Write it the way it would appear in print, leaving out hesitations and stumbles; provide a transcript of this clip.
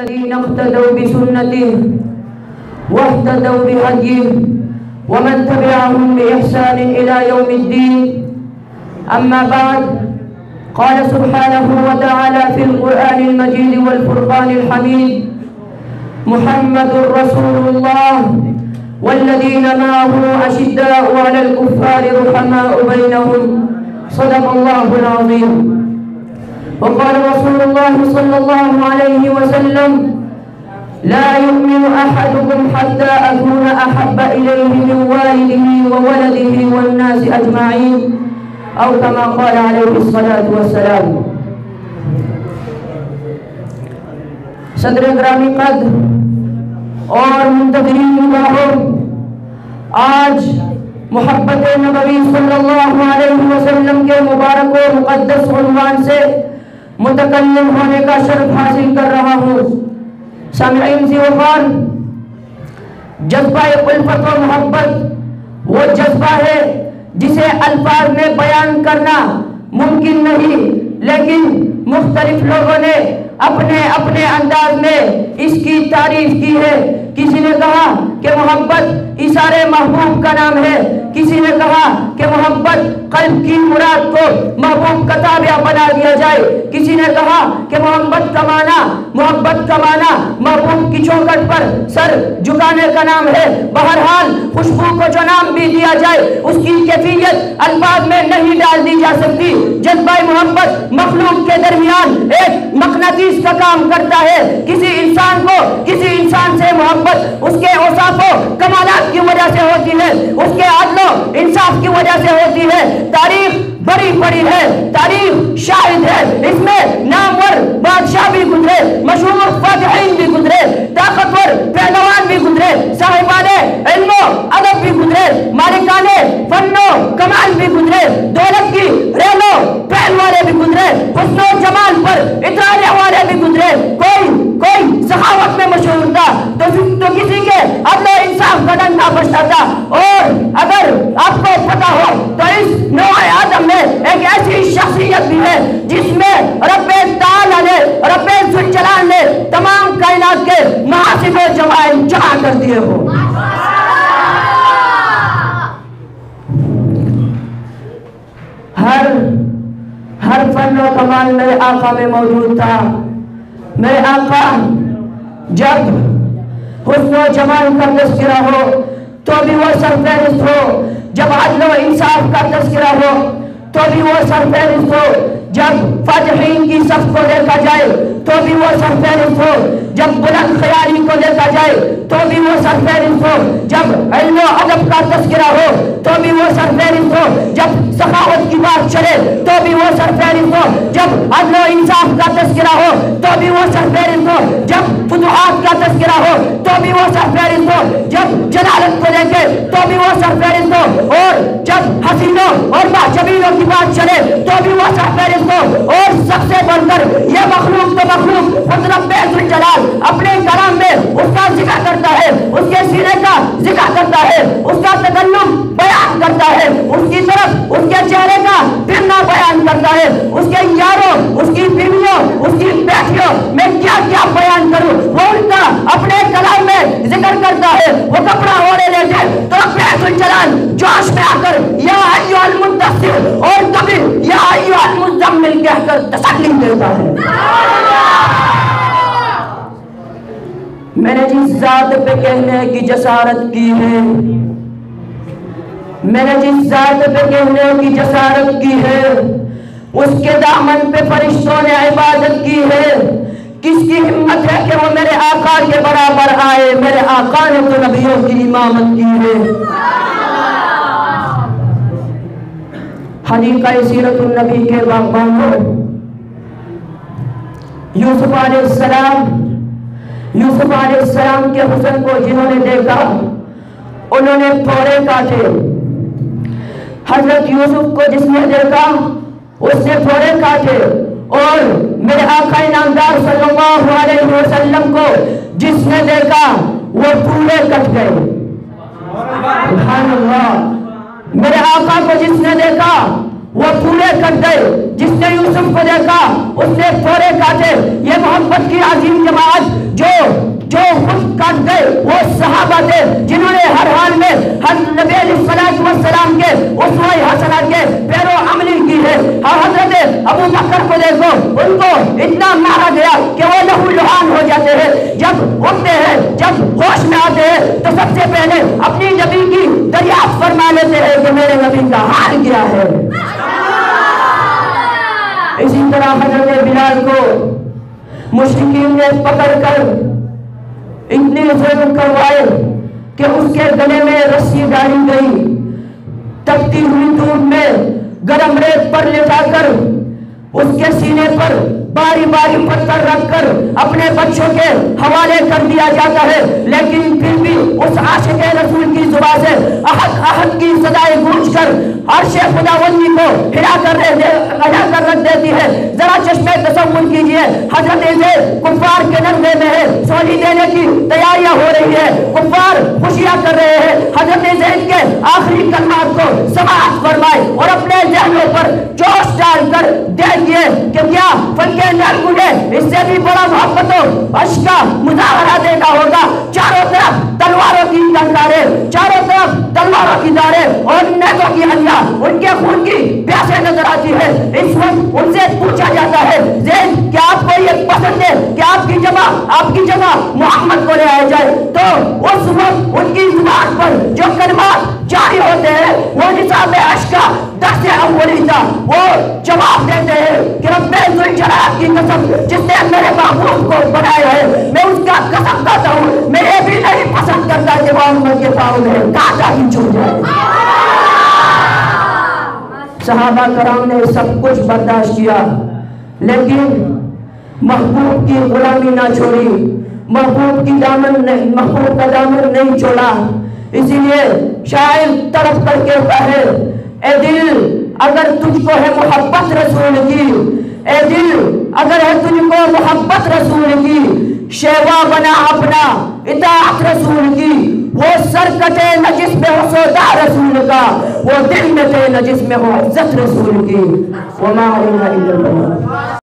الذين اهتدوا بسنته واهتدوا بهديه ومن تبعهم بإحسان إلى يوم الدين. أما بعد، قال سبحانه وتعالى في القرآن المجيد والفرقان الحميد: محمد رسول الله والذين معه أشداء على الكفار رحماء بينهم. صدق الله العظيم. وقال رسول الله صلى الله عليه وسلم: لا يؤمن أحدكم حتى أكون أحب إليه من والده وولده والناس أجمعين، أو كما قال عليه الصلاة والسلام. صدر گرامی قدر اور منتظرین نگاہوں، آج محبت نبوی صلی اللہ علیہ وسلم کے مبارک و مقدس عنوان سے متکلم ہونے کا شرف حاصل کر رہا ہوں. سامعین ذی وقار، جذبہ الفت و محبت وہ جذبہ ہے جسے الفاظ میں بیان کرنا ممکن نہیں، لیکن مختلف لوگوں نے اپنے اپنے انداز میں اس کی تعریف کی ہے. کسی نے کہا کہ محبت اثارے محبوب کا نام ہے، کسی نے کہا کہ محبت قلب کی مراد کو محبوب کا تابع بنا دیا جائے، کسی نے کہا کہ محبت کا معنی محبوب کی چوکھٹ پر سر جھکانے کا نام ہے. بہرحال خوشبو کو جو نام بھی دیا جائے اس کی کیفیت الفاظ میں نہیں ڈال دی جا سکتی. جذبہ محبت مخلوق کے درمیان ایک مقناطیس کا کام کرتا ہے. کسی انسان سے محبت اس کے اوصاف و کمالات کی وجہ سے ہوتی ہے، اس کے عدل و انصاف کی وجہ سے ہوتی ہے. تاریخ بڑی بڑی ہے، تاریخ شاہد ہے، اس میں نامور بادشاہ بھی گزرے، مشہور فاتحین بھی گزرے، طاقتور پہلوان بھی گزرے، صاحبان علم و ادب بھی گزرے، مالکان فن و کمال بھی گزرے، دولت کی ریلو پہل والے بھی گزرے، حسن و جمال پر اترانے والے بھی گزرے. کوئی سخاوت میں مشہور تھا تو کسی کے عدل و انصاف کا ڈنڈا بجتا تھا. اور اگر آپ کو پتا ہو تو اس نوع آدم میں ایک ایسی شخصیت بھی ہے جس میں رب ذوالجلال نے تمام کائنات کے محاسب و جوائز جمع کر دیے ہو. ہر فن و کمال میرے آقا میں موجود تھا. میرے آقا جب حسن و جمال کا تذکرہ ہو تو بھی وہ سرفہرست ہو، جب عدل و انصاف کا تذکرہ ہو تو بھی وہ سرفہرست ہو، جب فاتحین کی صف کو دیکھا جائے تو بھی وہ سرفہرست ہو، جب بلند خیالی کو دیکھا جائے تو بھی وہ سرفہرست ہو، جب علم و ادب کا تذکرہ ہو تو بھی وہ سرفہرست ہو، جب سخاوت کی بات چلے تو بھی وہ سرفہرست ہو، جب عدل و انصاف کا تذکرہ ہو تو بھی وہ سرفہرست ہو، جب فتوحات کا تذکرہ ہو تو بھی وہ سرفہرست ہو، جب جلالت کو دیکھے تو بھی وہ سرفہرست ہو، اور جب حسینوں اور باجبینوں کی بات چلے تو بھی وہ سرفہرست ہو. اور سب سے بڑھ کر یہ مخلوق تو مخلوق خود رب ذوالجلال اپنے کلام میں اس کا ذکر کرتا ہے، اس کے سینے کا ذکر کرتا ہے، اس کا تکلم بیان کرتا ہے، اس کی طرف اس کے چہرے کا پھرنا بیان کرتا ہے، اس کے یاروں، اس کی بیویوں، اس کی بیٹیوں میں کیا کیا بیان کروں وہ ان کا اپنے کلام میں ذکر کرتا ہے. وہ کپڑا اوڑھے لیتے تو رب ذوالجلال جوش میں آ کر یا ایھا المدثر اور کبھی یا ایھا المزمل کہہ کر تسلی دیتا ہے. میں نے جس ذات پہ کہنے کی جسارت کی ہے، میں نے جس ذات پہ کہنے کی جسارت کی ہے اس کے دامن پہ فرشتوں نے عبادت کی ہے. کس کی ہمت ہے کہ وہ میرے آقا کے برابر آئے؟ میرے آقا نے تو نبیوں کی امامت کی ہے. حدیقہ سیرت النبی کے باغبانوں، یوسف علیہ السلام کے حسن کو جنہوں نے دیکھا انہوں نے پھوڑے کاٹے. حضرت یوسف کو جس نے دیکھا اس نے پھوڑے کاٹے، اور میرے آقا نامدار صلی اللہ علیہ وسلم کو جس نے دیکھا وہ پورے کٹ گئے. سبحان اللہ. میرے آقا کو جس نے دیکھا وہ پورے کٹ گئے. جس نے یوسف یوسف کو دیکھا اس نے پھوڑے کاٹے. یہ محبت کی عظیم جماعت جو خود کاٹ گئے وہ صحابہ تھے جنہوں نے ہر حال میں نبی علیہ السلام کے اسوہ حسنہ کے پیرو عملی کی ہے. حضرت ابو بکر کو دیکھو, ان کو اتنا مارا گیا کہ وہ لہو لہان ہو جاتے ہیں. جب اٹھتے ہیں, جب ہوش میں آتے ہیں تو سب سے پہلے اپنی نبی کی دریافت فرما لیتے ہیں کہ میرے نبی کا حال کیا ہے. اسی طرح حضرت بلال کو مشرکین نے پکڑ کر اتنی ظلم کروائے کہ اس کے گلے میں رسی ڈالی گئی. تپتی ہوئی دھوپ میں گرم ریت پر لٹا کر اس کے سینے پر باری باری پتھر رکھ کر اپنے بچوں کے حوالے کر دیا جاتا ہے. لیکن پھر بھی اس عاشق رسول کی زبان سے احد احد کی صدائیں گونج کر عرش خداوندی کو ہلا کر رکھ دیتی ہے. ذرا چشمے تصور کیجئے, حضرت زید کفار کے نرغے میں ہے, سولی دینے کی تیاریاں ہو رہی ہے, کفار خوشیاں کر رہے ہیں. حضرت زید کے آخری کلمات کو سماعت فرمائے اور اپنے ذہنوں پر جوش ڈال کر دیکھیے کہ کیا فن کے نرگو نے اس سے بھی بڑا محبت و عشق کا مظاہرہ دینا ہوگا. چاروں طرف تلواروں کی ٹنکاریں, چاروں طرف تلواروں کی داریں اور نیزوں کی ہنیاں ان کے خون کی پیاسیں نظر آتی ہے. اس وقت ان سے پوچھا جاتا ہے, زید کیا آپ کو یہ پسند ہے کہ آپ کی جگہ محمد کو لے آئے جائے؟ تو اس وقت ان کی زبان پر جو کلمات جاری ہوتے ہیں وہ نصاب عشق کا درس اولی تھا. وہ جواب دیتے ہیں کہ رب ذوالجلال کی قسم جس نے میرے محبوب کو بنایا ہے, میں اس کا قسم کھاتا ہوں میں یہ بھی نہیں پسند کرتا کہ محمد کے پاؤں میں کانٹا ہی چھو جائے. صحابہ کرام نے سب کچھ برداشت کیا لیکن محبوب کی غلامی نہ چھوڑی, محبوب کا دامن نہیں چھوڑا. اسی لیے شاعر تڑپ کر کہتا ہے, اے دل اگر تجھ کو ہے محبت رسول کی, اے دل اگر ہے تجھ کو محبت رسول کی, شیوا بنا اپنا اطاعت رسول کی. وہ سر کٹے نہ جس میں ہو سودا رسول کا, وہ دل مٹے نہ جس میں ہو عزت رسول کی. وما علینا الا البلاغ.